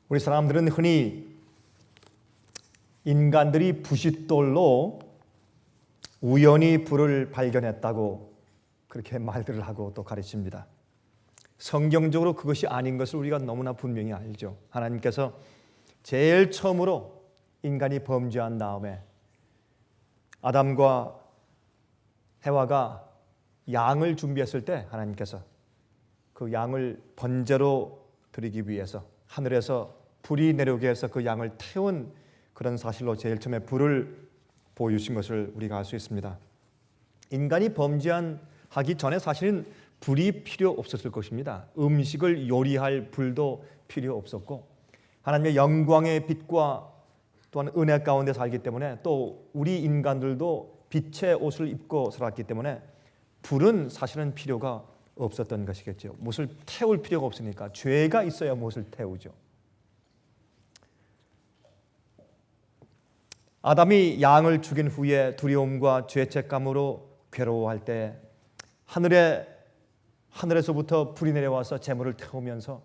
우리 사람들은 흔히 인간들이 부싯돌로 우연히 불을 발견했다고 그렇게 말들을 하고 또 가르칩니다. 성경적으로 그것이 아닌 것을 우리가 너무나 분명히 알죠. 하나님께서 제일 처음으로 인간이 범죄한 다음에 아담과 해와가 양을 준비했을 때 하나님께서 그 양을 번제로 드리기 위해서 하늘에서 불이 내려오게 해서 그 양을 태운 그런 사실로 제일 처음에 불을 보여주신 것을 우리가 알 수 있습니다. 인간이 범죄하기 전에 사실은 불이 필요 없었을 것입니다. 음식을 요리할 불도 필요 없었고 하나님의 영광의 빛과 또한 은혜 가운데 살기 때문에 또 우리 인간들도 빛의 옷을 입고 살았기 때문에 불은 사실은 필요가 없었던 것이겠죠. 무엇을 태울 필요가 없으니까 죄가 있어야 무엇을 태우죠. 아담이 양을 죽인 후에 두려움과 죄책감으로 괴로워할 때 하늘에서부터 불이 내려와서 제물을 태우면서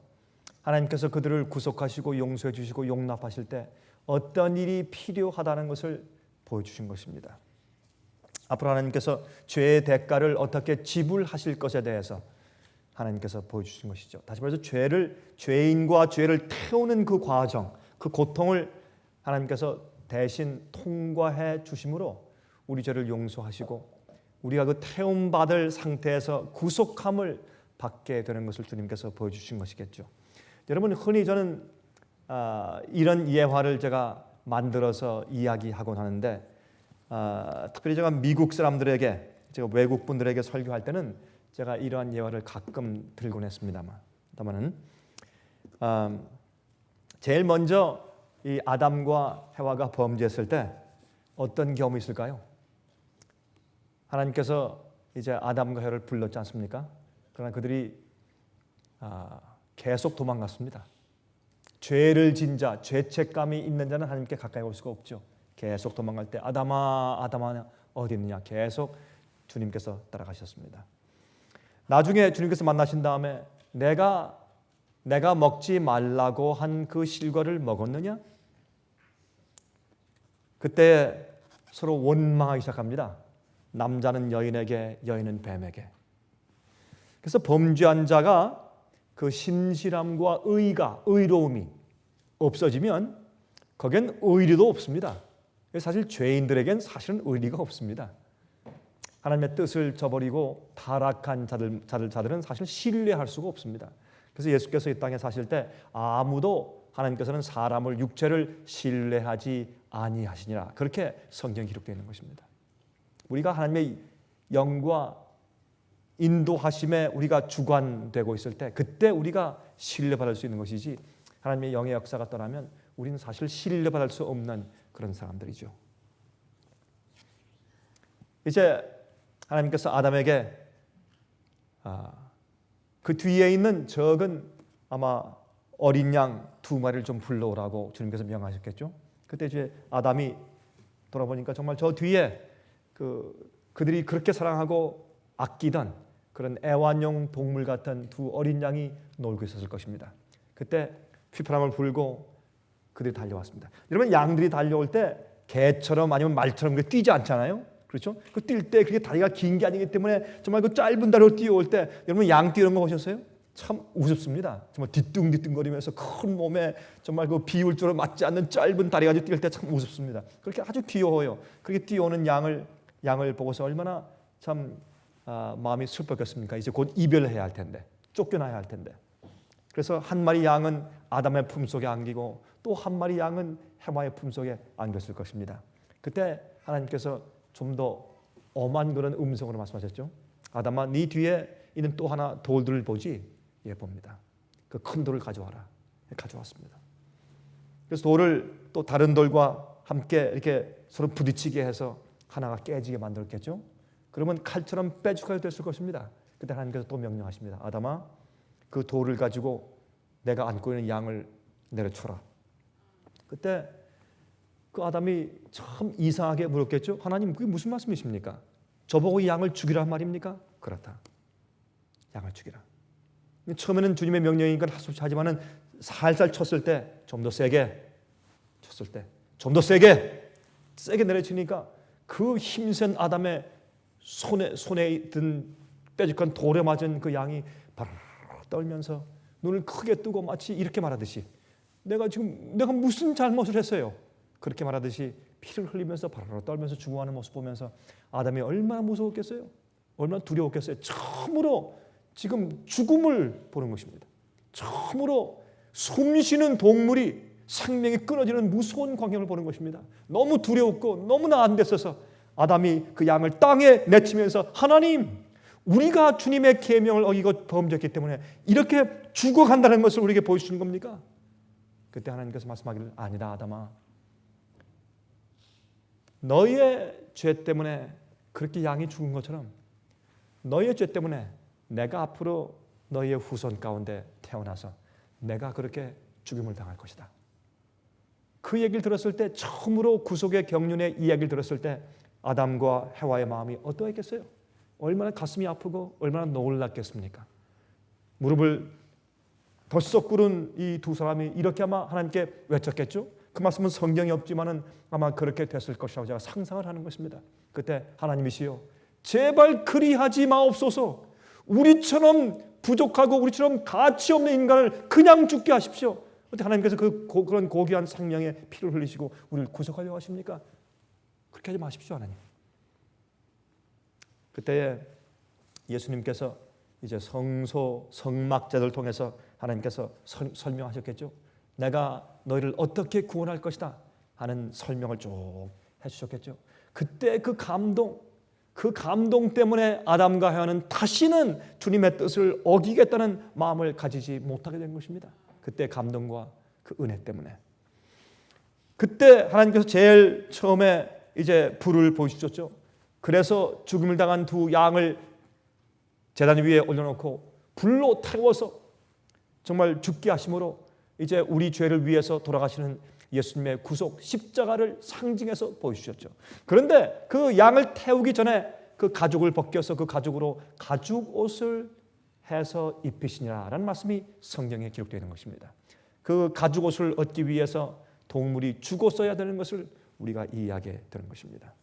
하나님께서 그들을 구속하시고 용서해 주시고 용납하실 때 어떤 일이 필요하다는 것을 보여주신 것입니다. 앞으로 하나님께서 죄의 대가를 어떻게 지불하실 것에 대해서 하나님께서 보여주신 것이죠. 다시 말해서 죄인과 죄를 태우는 그 과정, 그 고통을 하나님께서 대신 통과해 주심으로 우리 죄를 용서하시고 우리가 그 태움받을 상태에서 구속함을 받게 되는 것을 주님께서 보여주신 것이겠죠. 여러분, 흔히 저는 이런 예화를 제가 만들어서 이야기하곤 하는데 특별히 제가 미국 사람들에게, 제가 외국 분들에게 설교할 때는 제가 이러한 예화를 가끔 들곤 했습니다만은 제일 먼저 이 아담과 해와가 범죄했을 때 어떤 경험이 있을까요? 하나님께서 이제 아담과 해와를 불렀지 않습니까? 그러나 그들이 계속 도망갔습니다. 죄를 진 자, 죄책감이 있는 자는 하나님께 가까이 올 수가 없죠. 계속 도망갈 때 아담아 어디 있느냐 계속 주님께서 따라가셨습니다. 나중에 주님께서 만나신 다음에 내가 먹지 말라고 한 그 실과를 먹었느냐? 그때 서로 원망하기 시작합니다. 남자는 여인에게, 여인은 뱀에게. 그래서 범죄한 자가 그 신실함과 의로움이 없어지면 거기엔 의리도 없습니다. 사실 죄인들에겐 사실은 의리가 없습니다. 하나님의 뜻을 저버리고 타락한 자들은 사실 신뢰할 수가 없습니다. 그래서 예수께서 이 땅에 사실 때 아무도 하나님께서는 사람을 육체를 신뢰하지 아니하시니라 그렇게 성경에 기록되어 있는 것입니다. 우리가 하나님의 영과 인도하심에 우리가 주관되고 있을 때 그때 우리가 신뢰받을 수 있는 것이지 하나님의 영의 역사가 떠나면 우리는 사실 신뢰받을 수 없는 그런 사람들이죠. 이제 하나님께서 아담에게 그 뒤에 있는 적은 아마 어린 양 2마리를 좀 불러오라고 주님께서 명하셨겠죠. 그때 이제 아담이 돌아보니까 정말 저 뒤에 그들이 그렇게 사랑하고 아끼던 그런 애완용 동물 같은 2 어린 양이 놀고 있었을 것입니다. 그때 휘파람을 불고 그들이 달려왔습니다. 여러분, 양들이 달려올 때 개처럼 아니면 말처럼 뛰지 않잖아요. 그렇죠? 그 뛸 때 그게 다리가 긴 게 아니기 때문에 정말 그 짧은 다리로 뛰어올 때 여러분 양 뛰는 거 보셨어요? 참 우습습니다. 정말 뒤뚱뒤뚱거리면서 큰 몸에 정말 그 비율적으로 맞지 않는 짧은 다리 가지고 뛸 때 참 우습습니다. 그렇게 아주 귀여워요. 그렇게 뛰어오는 양을 보고서 얼마나 참 마음이 슬펐겠습니까? 이제 곧 이별해야 할 텐데, 쫓겨나야 할 텐데. 그래서 한 마리 양은 아담의 품속에 안기고 또 한 마리 양은 해와의 품속에 안겼을 것입니다. 그때 하나님께서 좀 더 엄한 그런 음성으로 말씀하셨죠. 아담아, 네 뒤에 있는 또 하나 돌들을 보지? 예, 봅니다. 그 큰 돌을 가져와라. 가져왔습니다. 그래서 돌을 또 다른 돌과 함께 이렇게 서로 부딪히게 해서 하나가 깨지게 만들었겠죠. 그러면 칼처럼 빼죽하게 됐을 것입니다. 그때 하나님께서 또 명령하십니다. 아담아, 그 돌을 가지고 내가 안고 있는 양을 내려쳐라. 그때 그 아담이 참 이상하게 물었겠죠. 하나님, 그게 무슨 말씀이십니까? 저보고 이 양을 죽이란 말입니까? 그렇다. 양을 죽이라. 처음에는 주님의 명령이니까 하소연하지만은 살살 쳤을 때 좀 더 세게 쳤을 때 좀 더 세게 내려치니까 그 힘센 아담의 손에 든 뾰족한 돌에 맞은 그 양이 바로 떨면서 눈을 크게 뜨고 마치 이렇게 말하듯이 내가 무슨 잘못을 했어요? 그렇게 말하듯이 피를 흘리면서 바로 떨면서 죽어가는 모습 보면서 아담이 얼마나 무서웠겠어요? 얼마나 두려웠겠어요? 처음으로 지금 죽음을 보는 것입니다. 처음으로 숨쉬는 동물이 생명이 끊어지는 무서운 광경을 보는 것입니다. 너무 두려웠고 너무나 안 됐어서 아담이 그 양을 땅에 내치면서 하나님, 우리가 주님의 계명을 어기고 범죄했기 때문에 이렇게 죽어간다는 것을 우리에게 보여주시는 겁니까? 그때 하나님께서 말씀하기를 아니다 아담아, 너의 죄 때문에 그렇게 양이 죽은 것처럼 너의 죄 때문에 내가 앞으로 너의 후손 가운데 태어나서 내가 그렇게 죽임을 당할 것이다. 그 얘기를 들었을 때, 처음으로 구속의 경륜의 이야기를 들었을 때 아담과 해와의 마음이 어떠했겠어요? 얼마나 가슴이 아프고 얼마나 놀랐겠습니까? 무릎을 덜썩 꿇은 이 두 사람이 이렇게 아마 하나님께 외쳤겠죠? 그 말씀은 성경이 없지만은 아마 그렇게 됐을 것이라고 제가 상상을 하는 것입니다. 그때 하나님이시여, 제발 그리하지 마옵소서. 우리처럼 부족하고 우리처럼 가치 없는 인간을 그냥 죽게 하십시오. 어떻게 하나님께서 그런 고귀한 생명의 피를 흘리시고 우리를 구속하려고 하십니까? 그렇게 하지 마십시오, 하나님. 그때에 예수님께서 이제 성막제를 통해서 하나님께서 설명하셨겠죠. 내가 너희를 어떻게 구원할 것이다 하는 설명을 쭉 해주셨겠죠. 그때 그 감동 때문에 아담과 해와는 다시는 주님의 뜻을 어기겠다는 마음을 가지지 못하게 된 것입니다. 그때 감동과 그 은혜 때문에. 그때 하나님께서 제일 처음에 이제 불을 보여주셨죠. 그래서 죽음을 당한 두 양을 제단 위에 올려놓고 불로 태워서 정말 죽게 하심으로 이제 우리 죄를 위해서 돌아가시는 예수님의 구속 십자가를 상징해서 보여주셨죠. 그런데 그 양을 태우기 전에 그 가죽을 벗겨서 그 가죽으로 가죽 옷을 해서 입히시니라라는 말씀이 성경에 기록되어 있는 것입니다. 그 가죽 옷을 얻기 위해서 동물이 죽었어야 되는 것을 우리가 이해하게 되는 것입니다.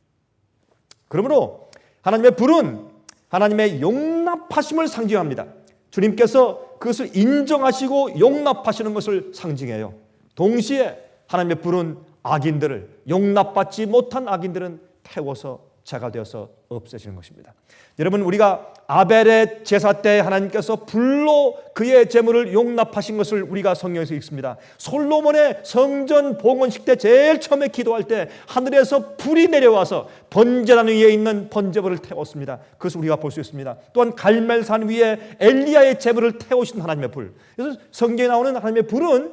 그러므로 하나님의 불은 하나님의 용납하심을 상징합니다. 주님께서 그것을 인정하시고 용납하시는 것을 상징해요. 동시에 하나님의 불은 악인들을, 용납받지 못한 악인들은 태워서 자가 되어서 없애시는 것입니다. 여러분, 우리가 아벨의 제사 때 하나님께서 불로 그의 제물을 용납하신 것을 우리가 성경에서 읽습니다. 솔로몬의 성전 봉헌식 때 제일 처음에 기도할 때 하늘에서 불이 내려와서 번제단 위에 있는 번제물을 태웠습니다. 그것을 우리가 볼 수 있습니다. 또한 갈멜산 위에 엘리야의 제물을 태우신 하나님의 불. 그래서 성경에 나오는 하나님의 불은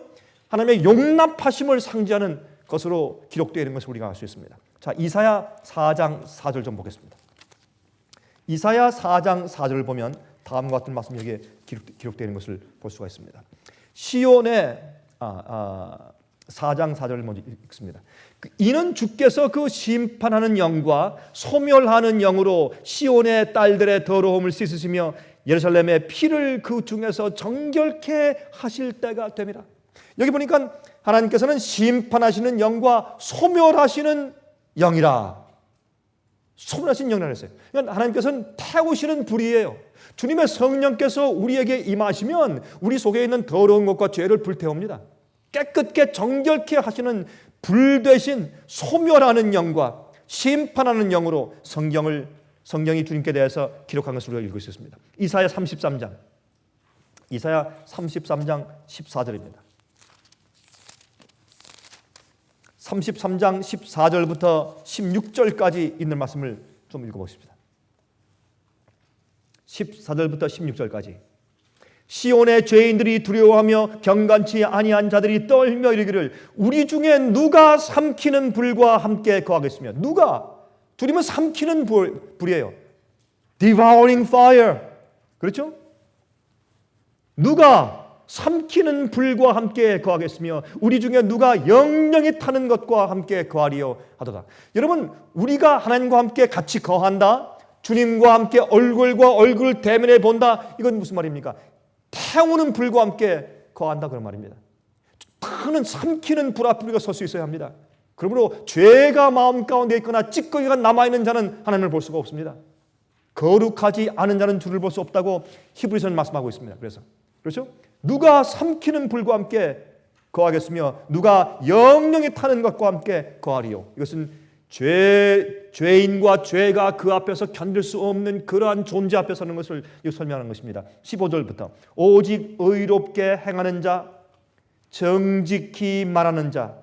하나님의 용납하심을 상징하는 것으로 기록되어 있는 것을 우리가 알 수 있습니다. 자, 이사야 4장 4절 좀 보겠습니다. 이사야 4장 4절을 보면 다음과 같은 말씀이 여기에 기록되어 있는 것을 볼 수가 있습니다. 시온의 4장 4절을 먼저 읽습니다. 이는 주께서 그 심판하는 영과 소멸하는 영으로 시온의 딸들의 더러움을 씻으시며 예루살렘의 피를 그 중에서 정결케 하실 때가 됨이라. 여기 보니까 하나님께서는 심판하시는 영과 소멸하시는 영이라. 소멸하시는 영이라 했어요. 그러니까 하나님께서는 태우시는 불이에요. 주님의 성령께서 우리에게 임하시면 우리 속에 있는 더러운 것과 죄를 불태웁니다. 깨끗게 정결케 하시는 불 대신 소멸하는 영과 심판하는 영으로 성경이 주님께 대해서 기록한 것을 우리가 읽을 수 있습니다. 이사야 33장 14절입니다. 33장 14절부터 16절까지 있는 말씀을 좀 읽어보십시다. 14절부터 16절까지. 시온의 죄인들이 두려워하며 경건치 아니한 자들이 떨며 이르기를 우리 중에 누가 삼키는 불과 함께 거하겠으며. 누가? 주님은 삼키는 불이에요. Devouring fire. 그렇죠? 누가 삼키는 불과 함께 거하겠으며 우리 중에 누가 영영이 타는 것과 함께 거하리요 하도다. 여러분, 우리가 하나님과 함께 같이 거한다, 주님과 함께 얼굴과 얼굴 대면해 본다, 이건 무슨 말입니까? 태우는 불과 함께 거한다, 그런 말입니다. 타는 삼키는 불 앞에 우리가 설 수 있어야 합니다. 그러므로 죄가 마음 가운데 있거나 찌꺼기가 남아있는 자는 하나님을 볼 수가 없습니다. 거룩하지 않은 자는 주를 볼 수 없다고 히브리서는 말씀하고 있습니다. 그래서 그렇죠? 누가 삼키는 불과 함께 거하겠으며 누가 영영이 타는 것과 함께 거하리요. 이것은 죄인과 죄가 그 앞에서 견딜 수 없는 그러한 존재 앞에 서는 것을 설명하는 것입니다. 15절부터 오직 의롭게 행하는 자, 정직히 말하는 자,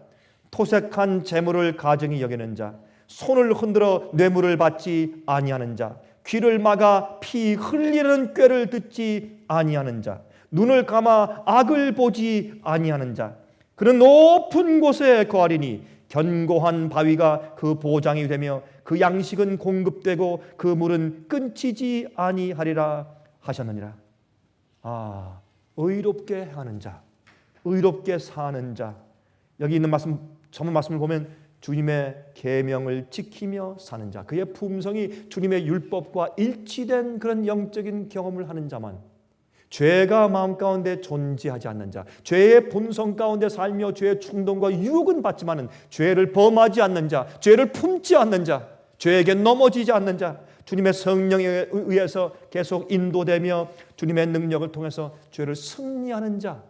토색한 재물을 가증히 여기는 자, 손을 흔들어 뇌물을 받지 아니하는 자, 귀를 막아 피 흘리는 꾀를 듣지 아니하는 자, 눈을 감아 악을 보지 아니하는 자, 그는 높은 곳에 거하리니 견고한 바위가 그 보장이 되며 그 양식은 공급되고 그 물은 끊기지 아니하리라 하셨느니라. 의롭게 하는 자, 의롭게 사는 자. 여기 있는 말씀, 전문 말씀을 보면 주님의 계명을 지키며 사는 자, 그의 품성이 주님의 율법과 일치된 그런 영적인 경험을 하는 자만, 죄가 마음 가운데 존재하지 않는 자, 죄의 본성 가운데 살며 죄의 충동과 유혹은 받지만은 죄를 범하지 않는 자, 죄를 품지 않는 자, 죄에게 넘어지지 않는 자, 주님의 성령에 의해서 계속 인도되며 주님의 능력을 통해서 죄를 승리하는 자,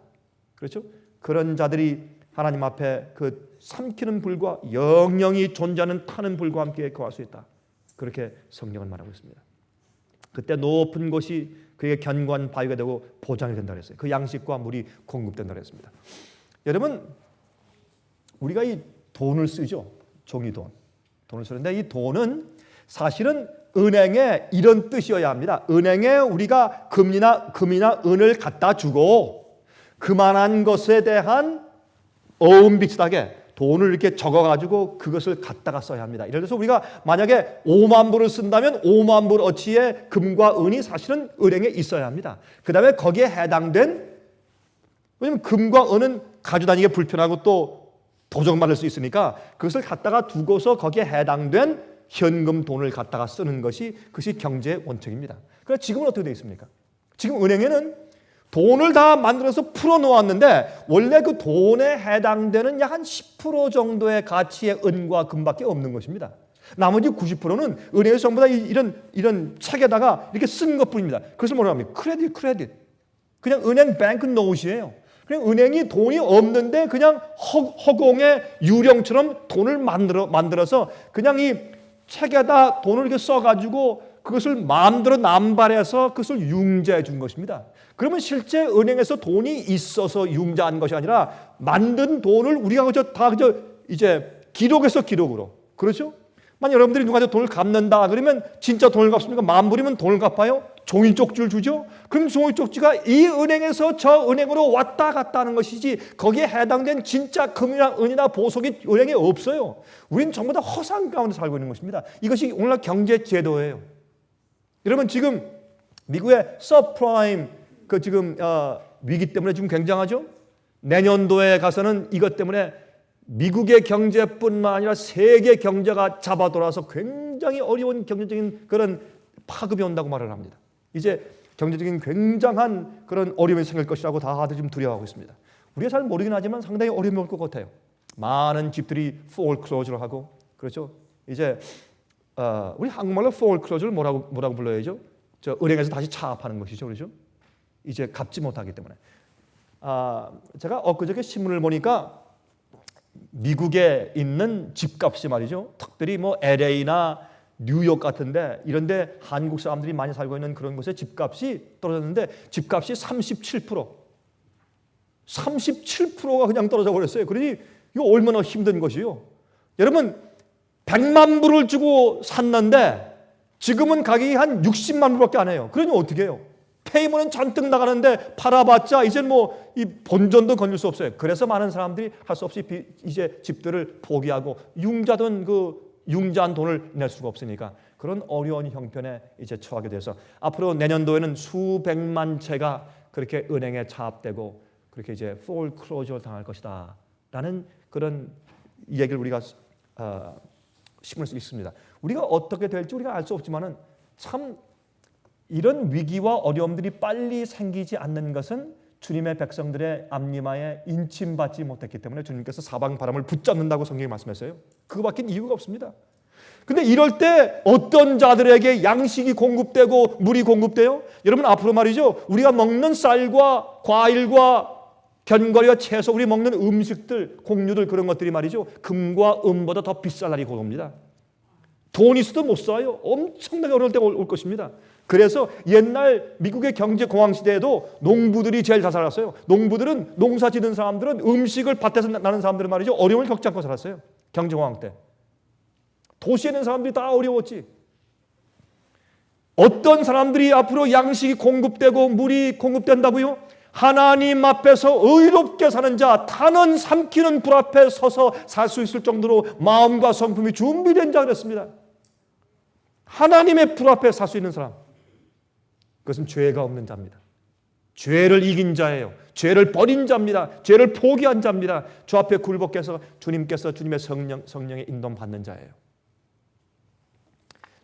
그렇죠? 그런 자들이 하나님 앞에 그 삼키는 불과 영영이 존재하는 타는 불과 함께 거할 수 있다. 그렇게 성경은 말하고 있습니다. 그때 높은 곳이 그에게 견고한 바위가 되고 보장이 된다고 했어요. 그 양식과 물이 공급된다고 했습니다. 여러분, 우리가 이 돈을 쓰죠. 종이돈. 돈을 쓰는데 이 돈은 사실은 은행에 이런 뜻이어야 합니다. 은행에 우리가 금이나 은을 갖다 주고 그만한 것에 대한 어음 비슷하게 돈을 이렇게 적어가지고 그것을 갖다가 써야 합니다. 예를 들어서 우리가 만약에 5만 불을 쓴다면 5만 불 어치의 금과 은이 사실은 은행에 있어야 합니다. 그 다음에 거기에 해당된, 왜냐하면 금과 은은 가져다니기 불편하고 또 도적맞을 수 있으니까 그것을 갖다가 두고서 거기에 해당된 현금 돈을 갖다가 쓰는 것이, 그것이 경제의 원칙입니다. 그러나 지금은 어떻게 되어 있습니까? 지금 은행에는 돈을 다 만들어서 풀어놓았는데 원래 그 돈에 해당되는 약 한 10% 정도의 가치의 은과 금밖에 없는 것입니다. 나머지 90%는 은행에서 전부 다 이런 책에다가 이렇게 쓴 것뿐입니다. 그래서 뭐라고 합니까? 크레딧. 그냥 은행 뱅크 노트이에요. 그냥 은행이 돈이 없는데 그냥 허공의 유령처럼 돈을 만들어서 그냥 이 책에다 돈을 이렇게 써가지고 그것을 마음대로 남발해서 그것을 융자해 준 것입니다. 그러면 실제 은행에서 돈이 있어서 융자한 것이 아니라 만든 돈을 우리가 그저 이제 기록에서 기록으로, 그렇죠? 만약 여러분들이 누가 돈을 갚는다 그러면 진짜 돈을 갚습니까? 마음 부리면 돈을 갚아요? 종이 쪽지를 주죠? 그럼 종이 쪽지가 이 은행에서 저 은행으로 왔다 갔다 하는 것이지 거기에 해당된 진짜 금이나 은이나 보석이 은행에 없어요. 우리는 전부 다 허상 가운데 살고 있는 것입니다. 이것이 오늘날 경제 제도예요. 여러분, 지금 미국의 서프라임 지금 위기 때문에 지금 굉장하죠. 내년도에 가서는 이것 때문에 미국의 경제뿐만 아니라 세계 경제가 잡아돌아서 굉장히 어려운 경제적인 그런 파급이 온다고 말을 합니다. 이제 경제적인 굉장한 그런 어려움이 생길 것이라고 다들 지금 두려워하고 있습니다. 우리가 잘 모르긴 하지만 상당히 어려움이 올 것 같아요. 많은 집들이 foreclosure를 하고, 그렇죠. 이제 우리 한국말로 foreclosure를 뭐라고 불러야죠? 저 은행에서 다시 차압하는 것이죠, 그렇죠? 이제 갚지 못하기 때문에. 제가 엊그저께 신문을 보니까 미국에 있는 집값이 말이죠. 특별히 뭐 LA나 뉴욕 같은데 이런데 한국 사람들이 많이 살고 있는 그런 곳에 집값이 떨어졌는데 집값이 37%가 그냥 떨어져 버렸어요. 그러니 이거 얼마나 힘든 것이요. 여러분, 100만 불을 주고 샀는데 지금은 가격이 한 60만 불밖에 안 해요. 그러니 어떻게 해요? 페이먼은 잔뜩 나가는데 팔아봤자 이제 뭐 이 본전도 건질 수 없어요. 그래서 많은 사람들이 할 수 없이 이제 집들을 포기하고 융자한 돈을 낼 수가 없으니까 그런 어려운 형편에 이제 처하게 돼서 앞으로 내년도에는 수백만 채가 그렇게 은행에 차압되고 그렇게 이제 foreclosure 당할 것이다라는 그런 얘기를 우리가 신문을 수 있습니다. 우리가 어떻게 될지 우리가 알 수 없지만은 참 이런 위기와 어려움들이 빨리 생기지 않는 것은 주님의 백성들의 앞니마에 인침받지 못했기 때문에 주님께서 사방 바람을 붙잡는다고 성경이 말씀했어요. 그거밖에 이유가 없습니다. 근데 이럴 때 어떤 자들에게 양식이 공급되고 물이 공급돼요? 여러분, 앞으로 말이죠, 우리가 먹는 쌀과 과일과 견과류와 채소, 우리 먹는 음식들, 곡류들, 그런 것들이 말이죠, 금과 은보다 더 비쌀 날이 곧 옵니다. 돈 있어도 못 사요. 엄청나게 어려울 때가 올 것입니다. 그래서 옛날 미국의 경제 공황 시대에도 농부들이 제일 잘 살았어요. 농부들은, 농사 짓는 사람들은, 음식을 밭에서 나는 사람들은 말이죠, 어려움을 겪지 않고 살았어요. 경제 공황 때. 도시에 있는 사람들이 다 어려웠지. 어떤 사람들이 앞으로 양식이 공급되고 물이 공급된다고요? 하나님 앞에서 의롭게 사는 자, 탄원 삼키는 불 앞에 서서 살 수 있을 정도로 마음과 성품이 준비된 자 그랬습니다. 하나님의 불 앞에 살 수 있는 사람, 그것은 죄가 없는 자입니다. 죄를 이긴 자예요. 죄를 버린 자입니다. 죄를 포기한 자입니다. 주 앞에 굴복해서 주님께서 주님의 성령의 인도를 받는 자예요.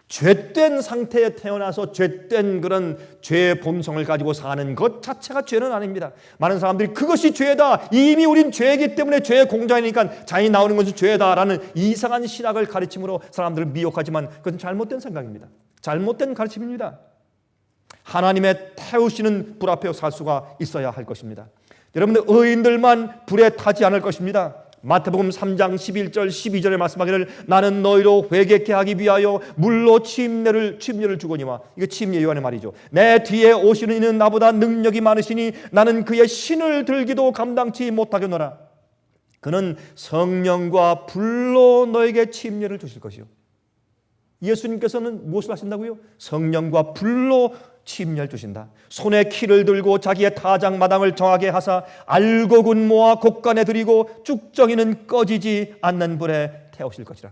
죄된 상태에 태어나서 죄된 그런 죄의 본성을 가지고 사는 것 자체가 죄는 아닙니다. 많은 사람들이 그것이 죄다, 이미 우린 죄이기 때문에 죄의 공자이니까 자연이 나오는 것이 죄다라는 이상한 신학을 가르침으로 사람들을 미혹하지만 그것은 잘못된 생각입니다. 잘못된 가르침입니다. 하나님의 태우시는 불 앞에 살 수가 있어야 할 것입니다. 여러분들, 의인들만 불에 타지 않을 것입니다. 마태복음 3장 11절 12절에 말씀하기를 나는 너희로 회개케 하기 위하여 물로 침례를 주거니와, 이거 침례 요한의 말이죠. 내 뒤에 오시는 이는 나보다 능력이 많으시니 나는 그의 신을 들기도 감당치 못하겠노라. 그는 성령과 불로 너에게 침례를 주실 것이요. 예수님께서는 무엇을 하신다고요? 성령과 불로 침례를 주신다. 손에 키를 들고 자기의 타작마당을 정하게 하사 알곡은 모아 곡간에 들이고 쭉정이는 꺼지지 않는 불에 태우실 것이라.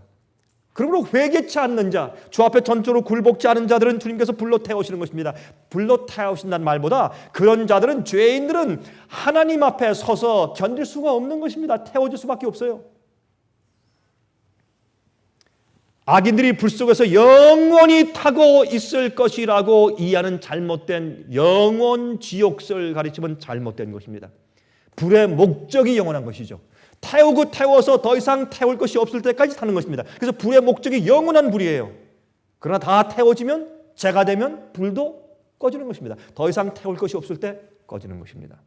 그러므로 회개치 않는 자, 주 앞에 전적으로 굴복지 않은 자들은 주님께서 불로 태우시는 것입니다. 불로 태우신다는 말보다 그런 자들은, 죄인들은 하나님 앞에 서서 견딜 수가 없는 것입니다. 태워질 수밖에 없어요. 악인들이 불 속에서 영원히 타고 있을 것이라고 이해하는 잘못된 영원 지옥설 가르침은 잘못된 것입니다. 불의 목적이 영원한 것이죠. 태워서 더 이상 태울 것이 없을 때까지 타는 것입니다. 그래서 불의 목적이 영원한 불이에요. 그러나 다 태워지면, 재가 되면 불도 꺼지는 것입니다. 더 이상 태울 것이 없을 때 꺼지는 것입니다.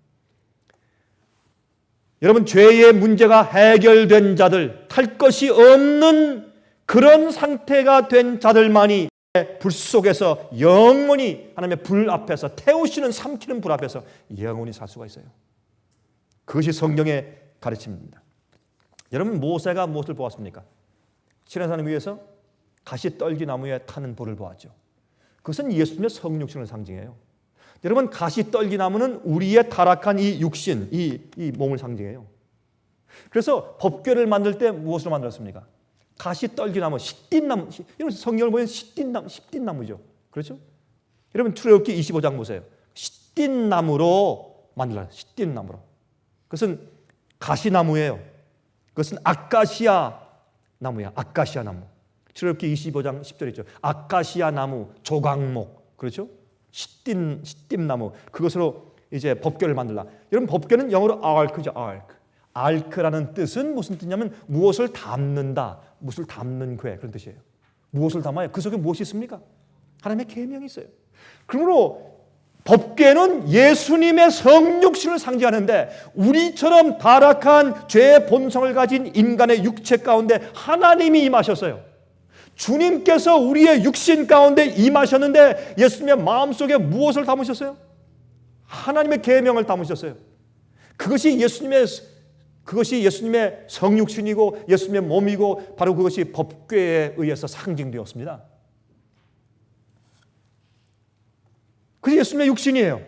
여러분, 죄의 문제가 해결된 자들, 탈 것이 없는 그런 상태가 된 자들만이 불 속에서 영원히 하나님의 불 앞에서, 태우시는 삼키는 불 앞에서 영원히 살 수가 있어요. 그것이 성경의 가르침입니다. 여러분, 모세가 무엇을 보았습니까? 시내산 위에서 가시떨기나무에 타는 불을 보았죠. 그것은 예수님의 성육신을 상징해요. 여러분, 가시떨기나무는 우리의 타락한 이 육신, 이 몸을 상징해요. 그래서 법궤를 만들 때 무엇으로 만들었습니까? 가시떨기나무, 시띠나무. 여러분, 성경을 보면 시띠나무죠. 그렇죠? 여러분, 출애굽기 25장 보세요. 시띠나무로 만들어요. 시띠나무로. 그것은 가시나무예요. 그것은 아카시아 나무야. 아카시아 나무. 출애굽기 25장 10절에 있죠. 아카시아 나무, 조각목. 그렇죠? 시띠나무. 그것으로 이제 법궤를 만들라. 여러분, 법궤는 영어로 ark죠. ark라는 뜻은 무슨 뜻이냐면 무엇을 담는다, 무엇을 담는 궤, 그런 뜻이에요. 무엇을 담아요? 그 속에 무엇이 있습니까? 하나님의 계명이 있어요. 그러므로 법궤는 예수님의 성육신을 상징하는데, 우리처럼 타락한 죄의 본성을 가진 인간의 육체 가운데 하나님이 임하셨어요. 주님께서 우리의 육신 가운데 임하셨는데 예수님의 마음속에 무엇을 담으셨어요? 하나님의 계명을 담으셨어요. 그것이 예수님의 성육신이고 예수님의 몸이고, 바로 그것이 법궤에 의해서 상징되었습니다. 그게 예수님의 육신이에요.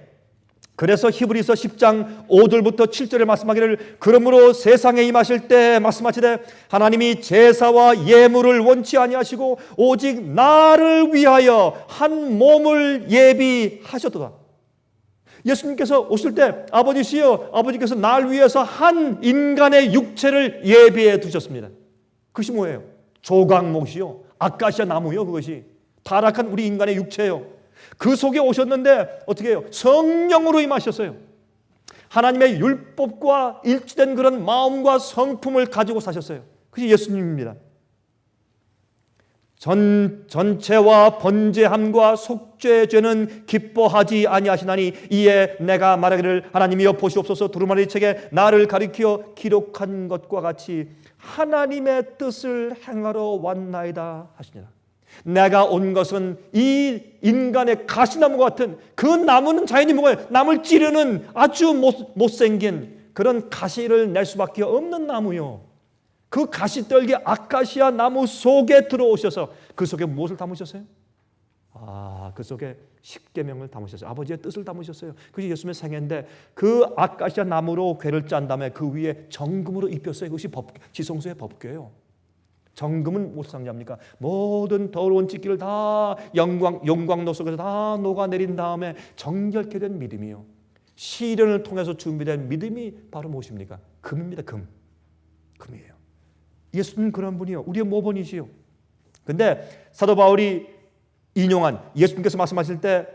그래서 히브리서 10장 5절부터 7절에 말씀하기를 그러므로 세상에 임하실 때 말씀하시되 하나님이 제사와 예물을 원치 아니하시고 오직 나를 위하여 한 몸을 예비하셨도다. 예수님께서 오실 때 아버지시여, 아버지께서 날 위해서 한 인간의 육체를 예비해 두셨습니다. 그것이 뭐예요? 조각목이요, 아카시아 나무요. 그것이 타락한 우리 인간의 육체요. 그 속에 오셨는데 어떻게 해요? 성령으로 임하셨어요. 하나님의 율법과 일치된 그런 마음과 성품을 가지고 사셨어요. 그것이 예수님입니다. 전체와 번제함과 속죄의 죄는 기뻐하지 아니하시나니 이에 내가 말하기를 하나님이여 보시옵소서 두루마리 책에 나를 가리켜 기록한 것과 같이 하나님의 뜻을 행하러 왔나이다 하시니라. 내가 온 것은 이 인간의 가시나무와 같은 그 나무는 자연히 뭐가요? 남을 찌르는 아주 못생긴 그런 가시를 낼 수밖에 없는 나무요. 그 가시떨기 아카시아 나무 속에 들어오셔서 그 속에 무엇을 담으셨어요? 그 속에 십계명을 담으셨어요. 아버지의 뜻을 담으셨어요. 그것이 예수님의 생애인데 그 아카시아 나무로 궤를 짠 다음에 그 위에 정금으로 입혔어요. 그것이 지성소의 법궤예요. 정금은 무엇을 상징합니까? 모든 더러운 찢기를 다 영광로 속에서 다 녹아내린 다음에 정결케 된 믿음이요. 시련을 통해서 준비된 믿음이 바로 무엇입니까? 금입니다. 금이에요. 예수님은 그런 분이요. 우리의 모본이시요. 근데 사도 바울이 인용한 예수님께서 말씀하실 때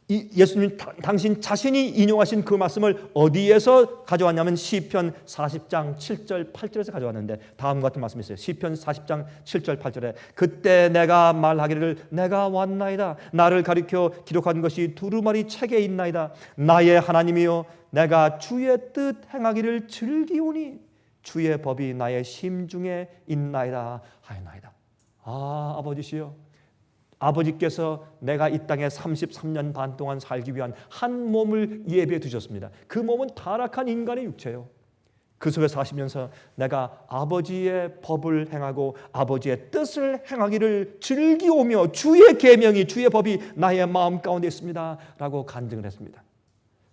예수님 당신 자신이 인용하신 그 말씀을 어디에서 가져왔냐면 시편 40장 7절 8절에서 가져왔는데 다음과 같은 말씀이 있어요. 시편 40장 7절 8절에 그때 내가 말하기를 내가 왔나이다. 나를 가리켜 기록한 것이 두루마리 책에 있나이다. 나의 하나님이여 내가 주의 뜻 행하기를 즐기오니 주의 법이 나의 심중에 있나이다 하였나이다. 아버지시여, 아버지께서 내가 이 땅에 33년 반 동안 살기 위한 한 몸을 예비해 두셨습니다. 그 몸은 타락한 인간의 육체요. 그 속에 사시면서 내가 아버지의 법을 행하고 아버지의 뜻을 행하기를 즐기오며 주의 계명이 주의 법이 나의 마음 가운데 있습니다 라고 간증을 했습니다.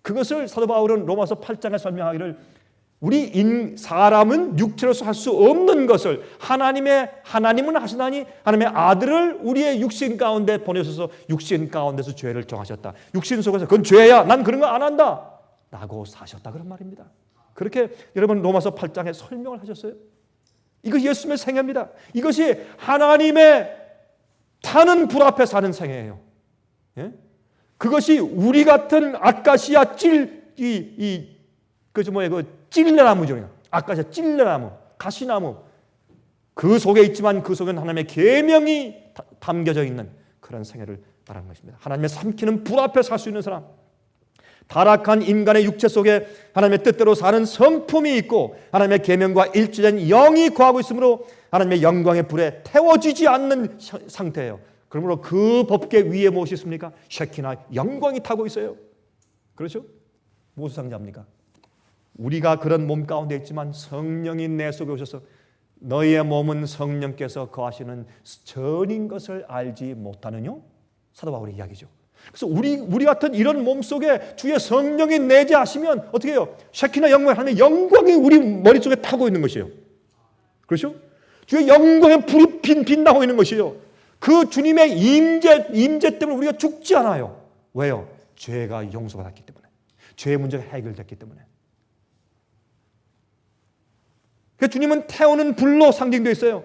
그것을 사도 바울은 로마서 8장에 설명하기를 우리 사람은 육체로서 할 수 없는 것을 하나님은 하시나니 하나님의 아들을 우리의 육신 가운데 보내셔서 육신 가운데서 죄를 정하셨다. 육신 속에서 그건 죄야. 난 그런 거 안 한다. 라고 사셨다. 그런 말입니다. 그렇게 여러분 로마서 8장에 설명을 하셨어요. 이것이 예수님의 생애입니다. 이것이 하나님의 타는 불 앞에 사는 생애예요. 예? 그것이 우리 같은 아카시아 찔레나무죠. 아까저 찔레나무, 가시나무 그 속에 있지만 그 속에는 하나님의 계명이 담겨져 있는 그런 생애를 말하는 것입니다. 하나님의 삼키는 불 앞에 살 수 있는 사람, 타락한 인간의 육체 속에 하나님의 뜻대로 사는 성품이 있고 하나님의 계명과 일치된 영이 거하고 있으므로 하나님의 영광의 불에 태워지지 않는 상태예요. 그러므로 그 법궤 위에 무엇이 있습니까? 쉐키나 영광이 타고 있어요. 그렇죠? 무엇을 상징합니까? 우리가 그런 몸 가운데 있지만 성령이 내 속에 오셔서 너희의 몸은 성령께서 거하시는 전인 것을 알지 못하느뇨? 사도 바울의 이야기죠. 그래서 우리 같은 이런 몸 속에 주의 성령이 내재하시면 어떻게 해요? 샤키나 영광 하나님의 영광이 우리 머릿속에 타고 있는 것이에요. 그렇죠? 주의 영광의 불이 빛나고 있는 것이에요. 그 주님의 임재 때문에 우리가 죽지 않아요. 왜요? 죄가 용서가 됐기 때문에. 죄의 문제가 해결됐기 때문에. 주님은 태우는 불로 상징되어 있어요.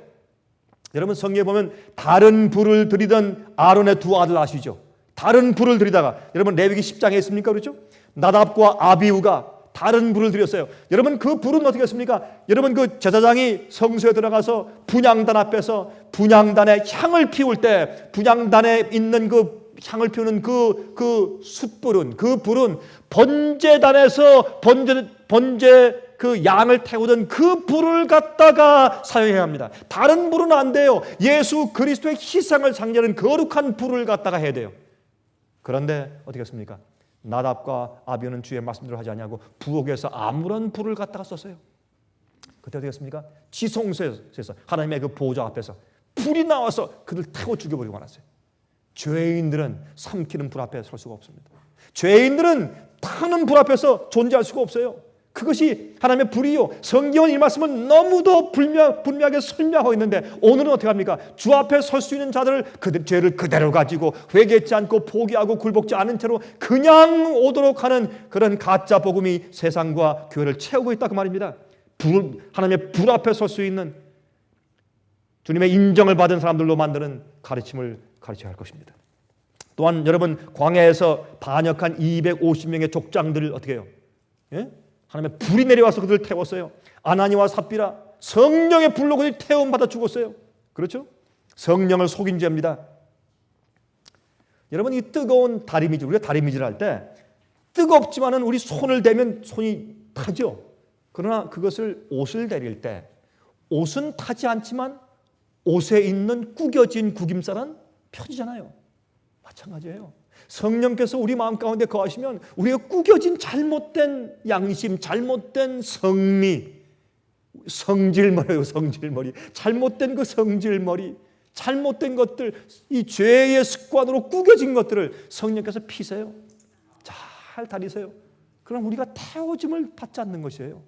여러분 성경에 보면 다른 불을 들이던 아론의 두 아들 아시죠? 다른 불을 들이다가 여러분 레위기 10장에 있습니까? 그렇죠? 나답과 아비후가 다른 불을 들였어요. 여러분 그 불은 어떻게 했습니까? 여러분 그 제사장이 성소에 들어가서 분향단 앞에서 분향단에 향을 피울 때 분향단에 있는 그 향을 피우는 그 숯불은 그 불은 번제단에서 번제 그 양을 태우던 그 불을 갖다가 사용해야 합니다. 다른 불은 안 돼요. 예수 그리스도의 희생을 상징하는 거룩한 불을 갖다가 해야 돼요. 그런데 어떻게 했습니까? 나답과 아비후는 주의 말씀대로 하지 않냐고 부엌에서 아무런 불을 갖다가 썼어요. 그때 어떻게 했습니까? 지성소에서 하나님의 그 보좌 앞에서 불이 나와서 그들 태워 죽여버리고 말았어요. 죄인들은 삼키는 불 앞에 설 수가 없습니다. 죄인들은 타는 불 앞에서 존재할 수가 없어요. 그것이 하나님의 불이요. 성경은 이 말씀은 너무도 분명하게 설명하고 있는데 오늘은 어떻게 합니까? 주 앞에 설 수 있는 자들을 죄를 그대로 가지고 회개치 않고 포기하고 굴복지 않은 채로 그냥 오도록 하는 그런 가짜 복음이 세상과 교회를 채우고 있다 그 말입니다. 하나님의 불 앞에 설 수 있는 주님의 인정을 받은 사람들로 만드는 가르침을 가르쳐야 할 것입니다. 또한 여러분 광야에서 반역한 250명의 족장들을 어떻게 해요? 예? 하나님의 불이 내려와서 그들을 태웠어요. 아나니와 삽비라 성령의 불로 그들이 태움받아 죽었어요. 그렇죠? 성령을 속인 죄입니다. 여러분, 이 뜨거운 다리미질, 우리가 다리미질 할 때 뜨겁지만은 우리 손을 대면 손이 타죠. 그러나 그것을 옷을 내릴 때 옷은 타지 않지만 옷에 있는 구겨진 구김살은 펴지잖아요. 마찬가지예요. 성령께서 우리 마음 가운데 거하시면 우리가 구겨진 잘못된 양심, 잘못된 성미, 성질머리예요. 성질머리. 잘못된 그 성질머리, 잘못된 것들, 이 죄의 습관으로 구겨진 것들을 성령께서 피세요. 잘 다리세요. 그럼 우리가 태워짐을 받지 않는 것이에요.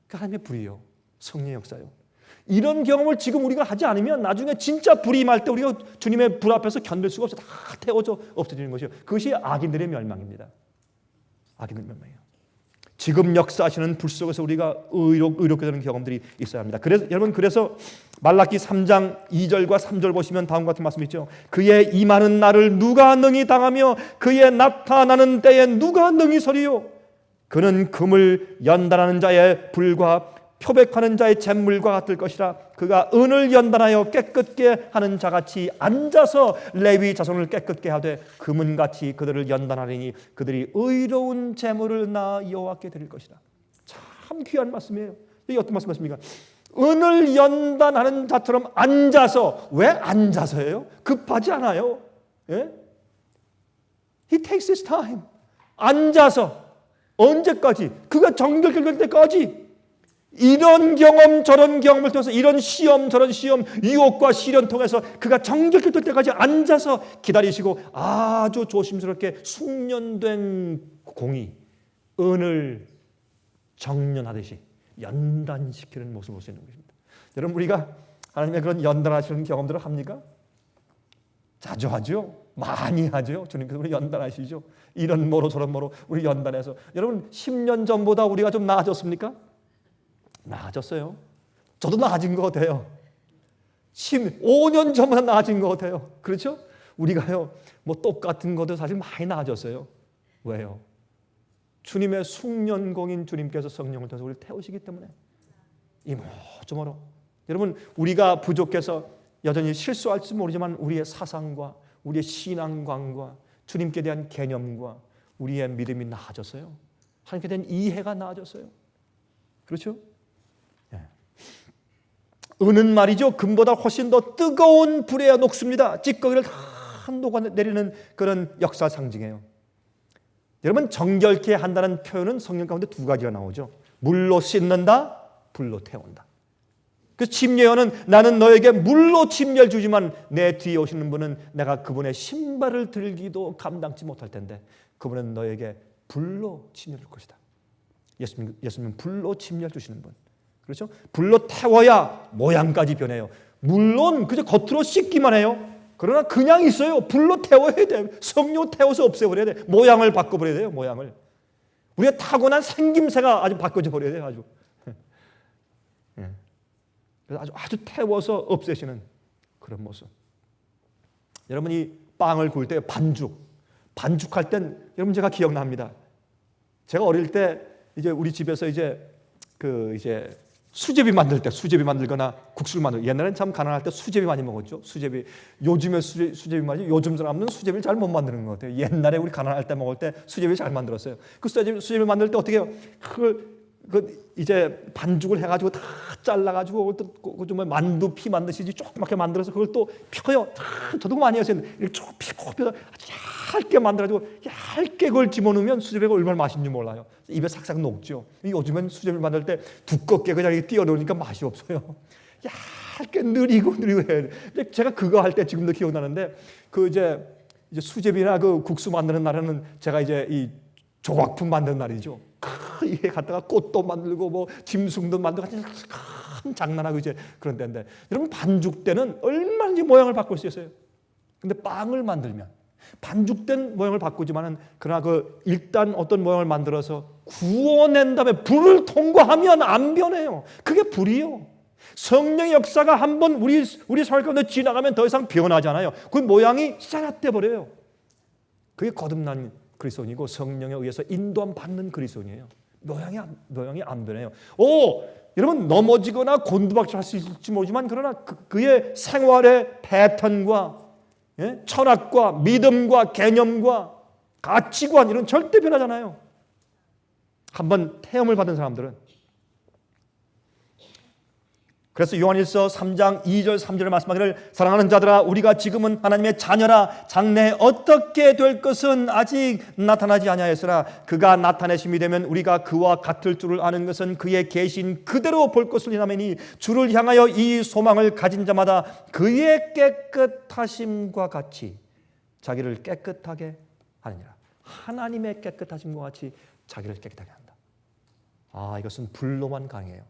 그 하나님의 불이요, 성령의 역사요. 이런 경험을 지금 우리가 하지 않으면 나중에 진짜 불이 임할 때 우리가 주님의 불 앞에서 견딜 수가 없어요. 다 태워져 없어지는 것이요. 그것이 악인들의 멸망입니다. 악인들의 멸망이에요. 지금 역사하시는 불 속에서 우리가 의롭게 되는 경험들이 있어야 합니다. 그래서 여러분, 그래서 말라기 3장 2절과 3절 보시면 다음과 같은 말씀이 있죠. 그의 임하는 날을 누가 능히 당하며 그의 나타나는 때에 누가 능히 서리요. 그는 금을 연단하는 자의 불과 표백하는 자의 잿물과 같을 것이라. 그가 은을 연단하여 깨끗게 하는 자같이 앉아서 레위 자손을 깨끗게 하되 금은같이 그들을 연단하리니 그들이 의로운 잿물을 나 여호와께 드릴 것이라. 참 귀한 말씀이에요. 이게 어떤 말씀입니까? 은을 연단하는 자처럼 앉아서. 왜 앉아서예요? 급하지 않아요. 예? He takes his time. 앉아서. 언제까지? 그가 정결 될 때까지. 이런 경험 저런 경험을 통해서, 이런 시험 저런 시험, 유혹과 시련 통해서 그가 정결 될 때까지 앉아서 기다리시고 아주 조심스럽게 숙련된 공이 은을 정련하듯이 연단시키는 모습을 볼 수 있는 것입니다. 여러분, 우리가 하나님의 그런 연단하시는 경험들을 합니까? 자주 하죠. 많이 하죠. 주님께서 우리 연단하시죠. 이런 모로 저런 모로 우리 연단해서. 여러분, 10년 전보다 우리가 좀 나아졌습니까? 나아졌어요. 저도 나아진 것 같아요. 5년 전보다 나아진 것 같아요. 그렇죠? 우리가요, 뭐 똑같은 것도 사실 많이 나아졌어요. 왜요? 주님의 숙련공인 주님께서 성령을 통해서 우리를 태우시기 때문에. 이모저모로. 여러분, 우리가 부족해서 여전히 실수할지 모르지만 우리의 사상과 우리의 신앙관과 주님께 대한 개념과 우리의 믿음이 나아졌어요. 하나님께 대한 이해가 나아졌어요. 그렇죠? 은은 말이죠, 금보다 훨씬 더 뜨거운 불에 녹습니다. 찌꺼기를 다 녹아내리는 그런 역사 상징이에요. 여러분, 정결케 한다는 표현은 성경 가운데 두 가지가 나오죠. 물로 씻는다, 불로 태운다. 그 침례요한은 나는 너에게 물로 침례를 주지만 내 뒤에 오시는 분은 내가 그분의 신발을 들기도 감당치 못할 텐데 그분은 너에게 불로 침례를 줄 것이다. 예수님은 불로 침례를 주시는 분. 그렇죠? 불로 태워야 모양까지 변해요. 물론 그저 겉으로 씻기만 해요. 그러나 그냥 있어요. 불로 태워야 돼요. 성령 태워서 없애버려야 돼요. 모양을 바꿔버려야 돼요. 모양을. 우리가 타고난 생김새가 아주 바꿔져 버려야 돼요. 아주. 그래서 아주 태워서 없애시는 그런 모습. 여러분이 빵을 구울 때 반죽할 땐 여러분 제가 기억납니다. 제가 어릴 때 이제 우리 집에서 이제 수제비 만들거나 국수를 만들고, 옛날엔 참 가난할 때 수제비 많이 먹었죠. 수제비. 요즘에 수제비 말이죠. 요즘 사람은 수제비를 잘 못 만드는 것 같아요. 옛날에 우리 가난할 때 먹을 때 수제비 잘 만들었어요. 그 수제비 만들 때 어떻게 해요? 그걸 이제 반죽을 해가지고 다 잘라가지고 또 좀 만두 피 만드시지 조그맣게 만들어서 그걸 또 펴요. 저도 많이 했어요. 이렇게 쭉 펴고 아주 얇게 만들어가지고 얇게 그걸 집어넣으면 수제비가 얼마나 맛있는지 몰라요. 입에 싹싹 녹죠. 요즘엔 수제비를 만들 때 두껍게 그냥 띄어놓으니까 맛이 없어요. 얇게 느리고 해야 돼. 근데 제가 그거 할 때 지금도 기억나는데 그 이제 수제비나 그 국수 만드는 날에는 제가 이제 이 조각품 만드는 날이죠. 이게 갖다가 꽃도 만들고 뭐 짐승도 만들고 큰 장난하고 이제 그런 때인데, 여러분 반죽 때는 얼마든지 모양을 바꿀 수 있어요. 근데 빵을 만들면 반죽된 모양을 바꾸지만은 그러나 일단 어떤 모양을 만들어서 구워낸 다음에 불을 통과하면 안 변해요. 그게 불이요. 성령의 역사가 한번 우리 삶 가운데 지나가면 더 이상 변하잖아요. 그 모양이 쌀아떼 버려요. 그게 거듭난 그리스도인이고 성령에 의해서 인도함 받는 그리스도인이에요. 노양이 안 되네요. 여러분 넘어지거나 곤두박질 할 수 있을지 모르지만 그러나 그의 생활의 패턴과 철학과 믿음과 개념과 가치관 이런 절대 변하잖아요. 한번 태움을 받은 사람들은. 그래서 요한일서 3장 2절 3절의 말씀하기를 사랑하는 자들아 우리가 지금은 하나님의 자녀라 장래에 어떻게 될 것은 아직 나타나지 아니하였으나 그가 나타내심이 되면 우리가 그와 같을 줄을 아는 것은 그의 계신 그대로 볼 것을 인하매니 주를 향하여 이 소망을 가진 자마다 그의 깨끗하심과 같이 자기를 깨끗하게 하느니라. 하나님의 깨끗하심과 같이 자기를 깨끗하게 한다. 이것은 불로만 가능해요.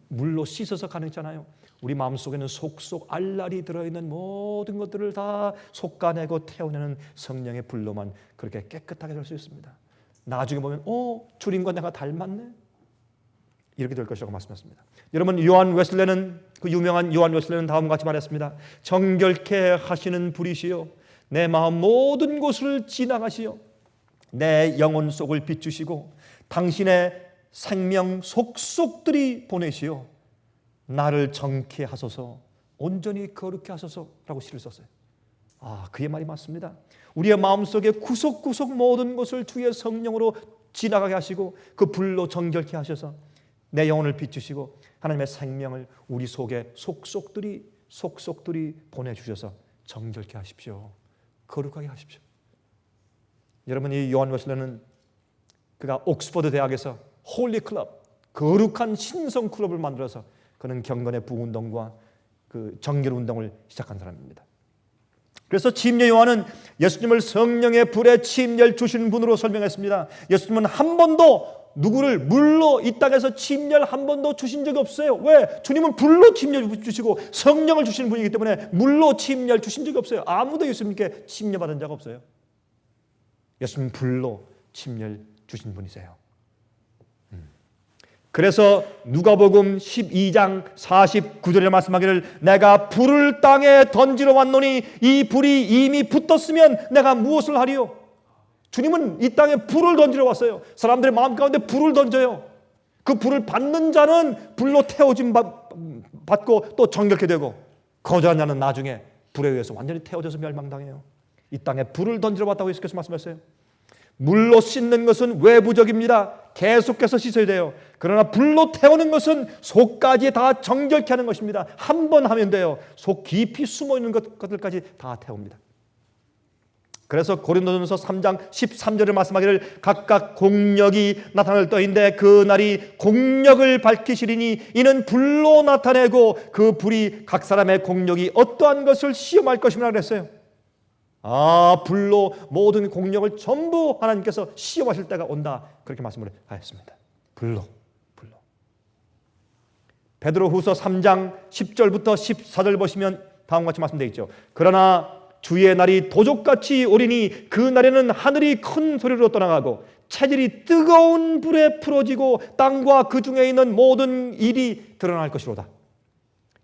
물로 씻어서 가능하잖아요. 우리 마음속에는 속속 알알이 들어있는 모든 것들을 다 솎아내고 태워내는 성령의 불로만 그렇게 깨끗하게 될 수 있습니다. 나중에 보면 주님과 내가 닮았네 이렇게 될 것이라고 말씀했습니다. 여러분 요한 웨슬레는 그 유명한 요한 웨슬레는 다음과 같이 말했습니다. 정결케 하시는 불이시여 내 마음 모든 곳을 지나가시어 내 영혼 속을 비추시고 당신의 생명 속속들이 보내시어 나를 정케 하소서 온전히 거룩케 하소서라고 시를 썼어요. 그의 말이 맞습니다. 우리의 마음속에 구석구석 모든 것을 주의 성령으로 지나가게 하시고 그 불로 정결케 하셔서 내 영혼을 비추시고 하나님의 생명을 우리 속에 속속들이 보내주셔서 정결케 하십시오. 거룩하게 하십시오. 여러분 이 요한 웨슬레는 그가 옥스퍼드 대학에서 홀리 클럽, 거룩한 신성 클럽을 만들어서 그는 경건의 부운동과 그 정결 운동을 시작한 사람입니다. 그래서 침례 요한은 예수님을 성령의 불에 침례를 주신 분으로 설명했습니다. 예수님은 한 번도 누구를 물로 이 땅에서 침례를 한 번도 주신 적이 없어요. 왜? 주님은 불로 침례를 주시고 성령을 주시는 분이기 때문에 물로 침례를 주신 적이 없어요. 아무도 예수님께 침례 받은 적 없어요. 예수님은 불로 침례를 주신 분이세요. 그래서 누가복음 12장 49절에 말씀하기를 내가 불을 땅에 던지러 왔노니 이 불이 이미 붙었으면 내가 무엇을 하리요? 주님은 이 땅에 불을 던지러 왔어요. 사람들의 마음 가운데 불을 던져요. 그 불을 받는 자는 불로 태워짐 받고 또 정결케 되고 거절한 자는 나중에 불에 의해서 완전히 태워져서 멸망당해요. 이 땅에 불을 던지러 왔다고 예수께서 말씀하셨어요. 물로 씻는 것은 외부적입니다. 계속해서 씻어야 돼요. 그러나 불로 태우는 것은 속까지 다 정결케 하는 것입니다. 한 번 하면 돼요. 속 깊이 숨어있는 것들까지 다 태웁니다. 그래서 고린도전서 3장 13절에 말씀하기를 각각 공력이 나타날 터인데 그 날이 공력을 밝히시리니 이는 불로 나타내고 그 불이 각 사람의 공력이 어떠한 것을 시험할 것이라 그랬어요. 불로 모든 공력을 전부 하나님께서 시험하실 때가 온다. 그렇게 말씀을 하였습니다. 불로. 베드로후서 3장 10절부터 14절 보시면 다음과 같이 말씀되어 있죠. 그러나 주의 날이 도적같이 오리니 그 날에는 하늘이 큰 소리로 떠나가고 체질이 뜨거운 불에 풀어지고 땅과 그 중에 있는 모든 일이 드러날 것이로다.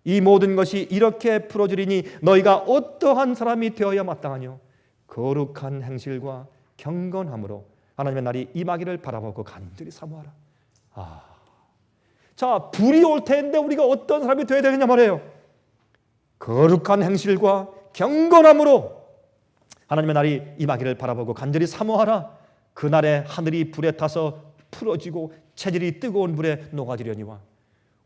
이 모든 것이 이렇게 풀어지리니 너희가 어떠한 사람이 되어야 마땅하뇨? 거룩한 행실과 경건함으로 하나님의 날이 임하기를 바라보고 간절히 사모하라. 자, 불이 올 텐데 우리가 어떤 사람이 되어야 되느냐 말이에요. 거룩한 행실과 경건함으로 하나님의 날이 임하기를 바라보고 간절히 사모하라. 그날에 하늘이 불에 타서 풀어지고 체질이 뜨거운 불에 녹아지려니와.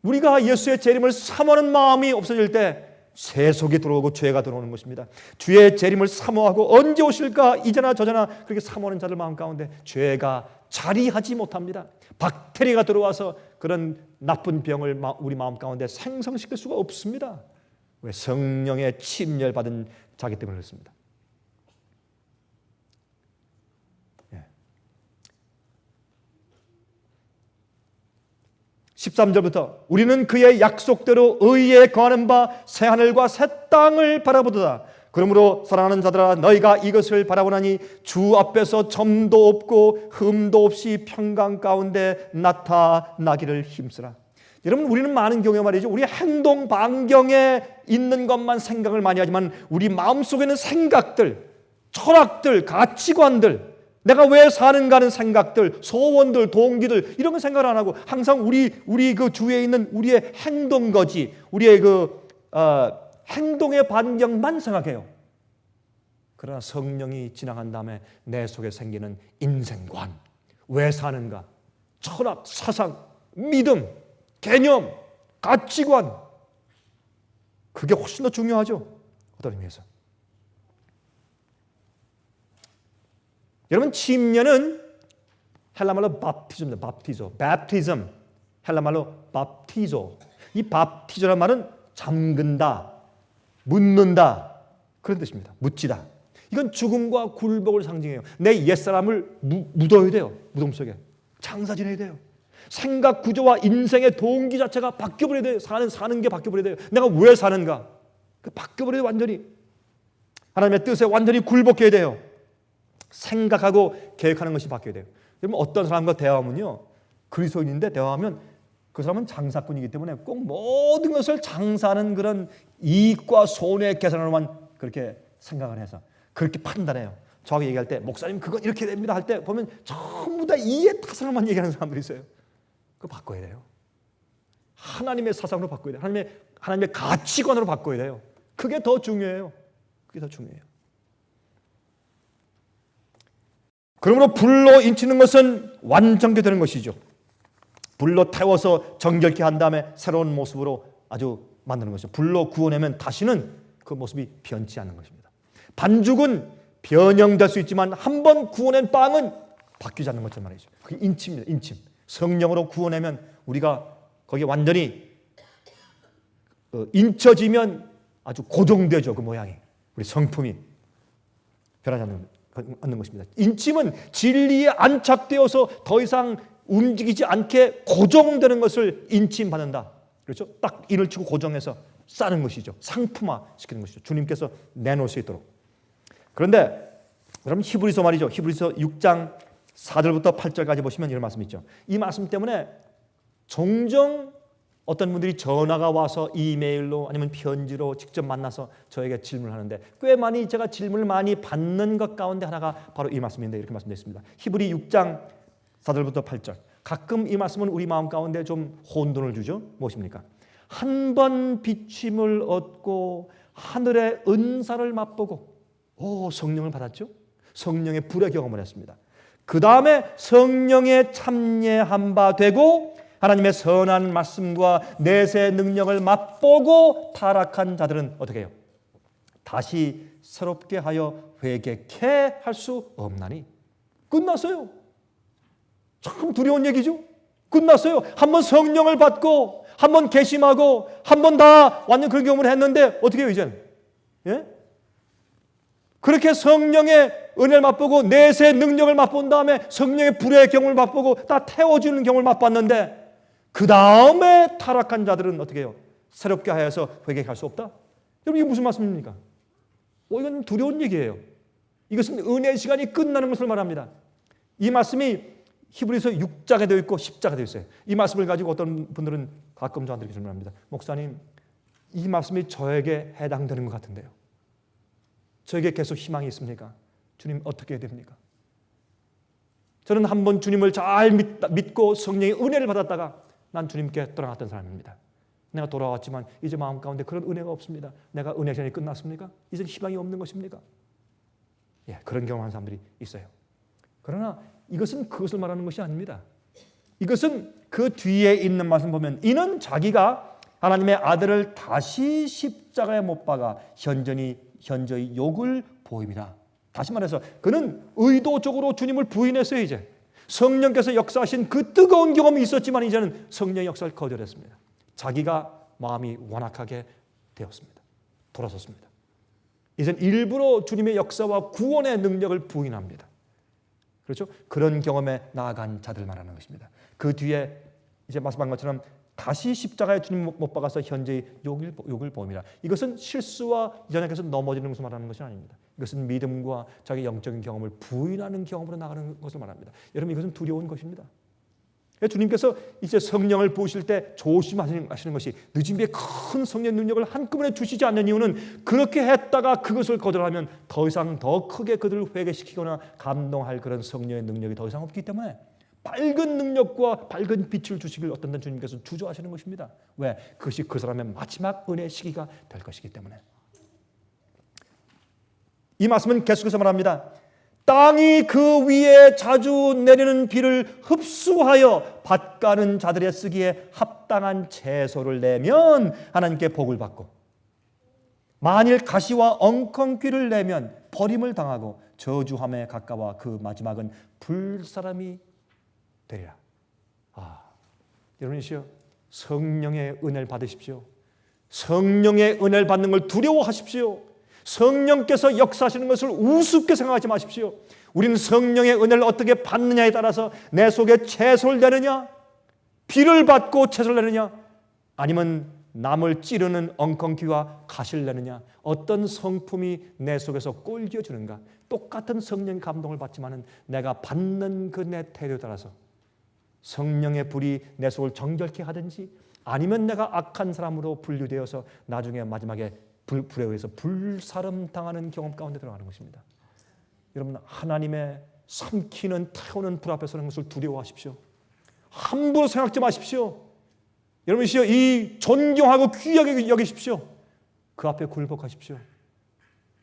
우리가 예수의 재림을 사모하는 마음이 없어질 때 세속이 들어오고 죄가 들어오는 것입니다. 주의 재림을 사모하고 언제 오실까 이제나 저제나 그렇게 사모하는 자들 마음 가운데 죄가 자리하지 못합니다. 박테리아가 들어와서 그런 나쁜 병을 우리 마음 가운데 생성시킬 수가 없습니다. 왜? 성령의 침례를 받은 자기 때문에 그렇습니다. 13절부터 우리는 그의 약속대로 의에 거하는 바 새 하늘과 새 땅을 바라보도다. 그러므로 사랑하는 자들아 너희가 이것을 바라보나니 주 앞에서 점도 없고 흠도 없이 평강 가운데 나타나기를 힘쓰라. 여러분 우리는 많은 경우에 말이죠. 우리의 행동 반경에 있는 것만 생각을 많이 하지만 우리 마음속에 있는 생각들, 철학들, 가치관들 내가 왜 사는가 하는 생각들, 소원들, 동기들 이런 거 생각을 안 하고 항상 우리 그 주위에 있는 우리의 행동거지, 우리의 행동의 반경만 생각해요. 그러나 성령이 지나간 다음에 내 속에 생기는 인생관, 왜 사는가, 철학, 사상, 믿음, 개념, 가치관, 그게 훨씬 더 중요하죠. 어떤 의미에서. 여러분, 침례는 헬라말로 밥티즘입니다. 밥티조. 밥티즘. 헬라말로 밥티조. 이 밥티조란 말은 잠근다, 묻는다 그런 뜻입니다. 묻지다. 이건 죽음과 굴복을 상징해요. 내 옛사람을 묻어야 돼요. 무덤 속에. 장사 지내야 돼요. 생각 구조와 인생의 동기 자체가 바뀌어버려야 돼요. 사는 게 바뀌어버려야 돼요. 내가 왜 사는가? 바뀌어버려야 돼요. 완전히. 하나님의 뜻에 완전히 굴복해야 돼요. 생각하고 계획하는 것이 바뀌어야 돼요. 여러분, 어떤 사람과 대화하면요, 그리스도인인데 대화하면 그 사람은 장사꾼이기 때문에 꼭 모든 것을 장사하는 그런 이익과 손해 계산으로만 그렇게 생각을 해서 그렇게 판단해요. 저하고 얘기할 때 목사님 그건 이렇게 됩니다 할 때 보면 전부 다 이해 타산으로만 얘기하는 사람들이 있어요. 그거 바꿔야 돼요. 하나님의 사상으로 바꿔야 돼요. 하나님의 가치관으로 바꿔야 돼요. 그게 더 중요해요. 그게 더 중요해요. 그러므로 불로 인치는 것은 완전케 되는 것이죠. 불로 태워서 정결케 한 다음에 새로운 모습으로 아주 만드는 것이죠. 불로 구워내면 다시는 그 모습이 변치 않는 것입니다. 반죽은 변형될 수 있지만 한 번 구워낸 빵은 바뀌지 않는 것처럼 말이죠. 그게 인침입니다. 인침. 성령으로 구워내면 우리가 거기에 완전히 인쳐지면 아주 고정되죠. 그 모양이. 우리 성품이 변하지 않는 것입니다. 인침은 진리에 안착되어서 더 이상 움직이지 않게 고정되는 것을 인침받는다. 그렇죠? 딱 인을 치고 고정해서 싸는 것이죠. 상품화시키는 것이죠. 주님께서 내놓을 수 있도록. 그런데 여러분, 히브리서 말이죠. 히브리서 6장 4절부터 8절까지 보시면 이런 말씀이 있죠. 이 말씀 때문에 종종 어떤 분들이 전화가 와서 이메일로 아니면 편지로 직접 만나서 저에게 질문을 하는데 꽤 많이 제가 질문을 많이 받는 것 가운데 하나가 바로 이 말씀인데 이렇게 말씀되어 있습니다. 히브리 6장 4절부터 8절. 가끔 이 말씀은 우리 마음 가운데 좀 혼돈을 주죠. 무엇입니까? 한 번 비침을 얻고 하늘의 은사를 맛보고 성령을 받았죠. 성령의 불의 경험을 했습니다. 그 다음에 성령에 참여한 바 되고 하나님의 선한 말씀과 내세 능력을 맛보고 타락한 자들은 어떻게 해요? 다시 새롭게 하여 회개케 할 수 없나니. 끝났어요. 참 두려운 얘기죠. 끝났어요. 한번 성령을 받고 한번 개심하고 한번 다 완전 그런 경험을 했는데 어떻게 해요 이제는? 예? 그렇게 성령의 은혜를 맛보고 내세 능력을 맛본 다음에 성령의 불의 경험을 맛보고 다 태워주는 경험을 맛봤는데 그 다음에 타락한 자들은 어떻게 해요? 새롭게 하여서 회개할 수 없다? 여러분, 이게 무슨 말씀입니까? 이건 두려운 얘기예요. 이것은 은혜의 시간이 끝나는 것을 말합니다. 이 말씀이 히브리서 6장에 되어 있고 10장에 되어 있어요. 이 말씀을 가지고 어떤 분들은 가끔 저한테 질문합니다. 목사님, 이 말씀이 저에게 해당되는 것 같은데요. 저에게 계속 희망이 있습니까? 주님, 어떻게 해야 됩니까? 저는 한번 주님을 잘 믿고 성령의 은혜를 받았다가 난 주님께 떠나갔던 사람입니다. 내가 돌아왔지만 이제 마음 가운데 그런 은혜가 없습니다. 내가 은혜 시간이 끝났습니까? 이제 희망이 없는 것입니까? 예, 그런 경험하는 사람들이 있어요. 그러나 이것은 그것을 말하는 것이 아닙니다. 이것은 그 뒤에 있는 말씀 보면 이는 자기가 하나님의 아들을 다시 십자가에 못 박아 현저히 욕을 보입니다. 다시 말해서 그는 의도적으로 주님을 부인했어요. 이제 성령께서 역사하신 그 뜨거운 경험이 있었지만 이제는 성령의 역사를 거절했습니다. 자기가 마음이 완악하게 되었습니다. 돌아섰습니다. 이젠 일부러 주님의 역사와 구원의 능력을 부인합니다. 그렇죠? 그런 경험에 나아간 자들 말하는 것입니다. 그 뒤에 이제 말씀한 것처럼 다시 십자가에 주님 못 박아서 현재의 욕을 보입니다. 이것은 실수와 연약해서 넘어지는 것을 말하는 것이 아닙니다. 이것은 믿음과 자기 영적인 경험을 부인하는 경험으로 나가는 것을 말합니다. 여러분, 이것은 두려운 것입니다. 주님께서 이제 성령을 부으실 때 조심하시는 것이 늦은 비에 큰 성령의 능력을 한꺼번에 주시지 않는 이유는 그렇게 했다가 그것을 거절하면 더 이상 더 크게 그들을 회개시키거나 감동할 그런 성령의 능력이 더 이상 없기 때문에 밝은 능력과 밝은 빛을 주시길 어떤 주님께서 주저하시는 것입니다. 왜? 그것이 그 사람의 마지막 은혜의 시기가 될 것이기 때문에. 이 말씀은 계속해서 말합니다. 땅이 그 위에 자주 내리는 비를 흡수하여 밭가는 자들의 쓰기에 합당한 채소를 내면 하나님께 복을 받고, 만일 가시와 엉겅퀴를 내면 버림을 당하고 저주함에 가까워 그 마지막은 불사람이 되리라. 여러분이시여, 성령의 은혜를 받으십시오. 성령의 은혜를 받는 걸 두려워하십시오. 성령께서 역사하시는 것을 우습게 생각하지 마십시오. 우리는 성령의 은혜를 어떻게 받느냐에 따라서 내 속에 채소를 내느냐, 비를 받고 채소를 내느냐, 아니면 남을 찌르는 엉겅퀴와 가시를 내느냐, 어떤 성품이 내 속에서 꼴겨주는가. 똑같은 성령의 감동을 받지만은 내가 받는 그 내 태도에 따라서 성령의 불이 내 속을 정결케 하든지, 아니면 내가 악한 사람으로 분류되어서 나중에 마지막에 불에 의해서 불사름 당하는 경험 가운데 들어가는 것입니다. 여러분, 하나님의 삼키는 태우는 불 앞에 서는 것을 두려워하십시오. 함부로 생각지 마십시오. 여러분, 이 존경하고 귀하게 여기십시오. 그 앞에 굴복하십시오.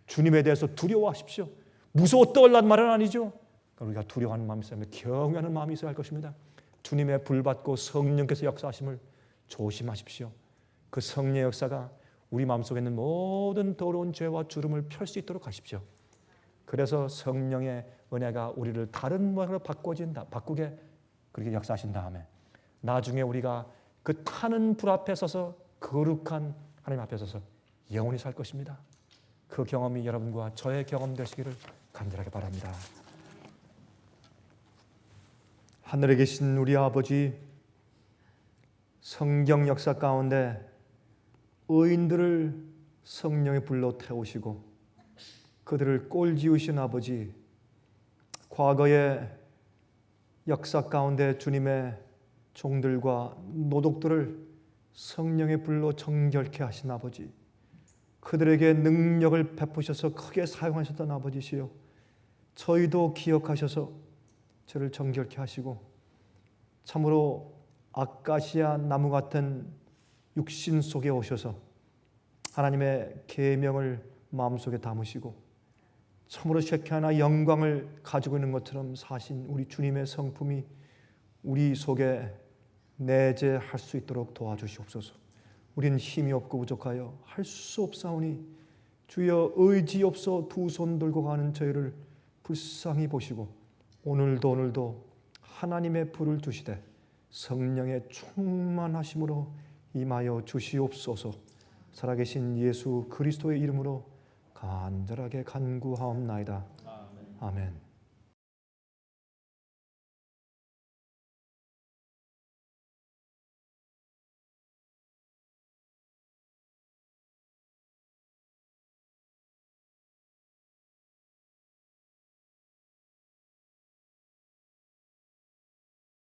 주님에 대해서 두려워하십시오. 무서워 떨란 말은 아니죠. 우리가 두려워하는 마음이 있어야 하며 경외하는 마음이 있어야 할 것입니다. 주님의 불 받고 성령께서 역사하심을 조심하십시오. 그 성령의 역사가 우리 마음속에 있는 모든 더러운 죄와 주름을 펼 수 있도록 하십시오. 그래서 성령의 은혜가 우리를 다른 모양으로 바꾸게 그렇게 역사하신 다음에 나중에 우리가 그 타는 불 앞에 서서 거룩한 하나님 앞에 서서 영원히 살 것입니다. 그 경험이 여러분과 저의 경험 되시기를 간절하게 바랍니다. 하늘에 계신 우리 아버지, 성경 역사 가운데 의인들을 성령의 불로 태우시고 그들을 꼴지으신 아버지, 과거의 역사 가운데 주님의 종들과 노독들을 성령의 불로 정결케 하신 아버지, 그들에게 능력을 베푸셔서 크게 사용하셨던 아버지시요, 저희도 기억하셔서 저를 정결케 하시고 참으로 아카시아 나무 같은 육신 속에 오셔서 하나님의 계명을 마음속에 담으시고 참으로 쉐케나 영광을 가지고 있는 것처럼 사신 우리 주님의 성품이 우리 속에 내재할 수 있도록 도와주시옵소서. 우리는 힘이 없고 부족하여 할 수 없사오니 주여 의지 없어 두 손 들고 가는 저희를 불쌍히 보시고 오늘도 하나님의 불을 주시되 성령의 충만하심으로 임하여 주시옵소서. 살아계신 예수 그리스도의 이름으로 간절하게 간구하옵나이다. 아멘.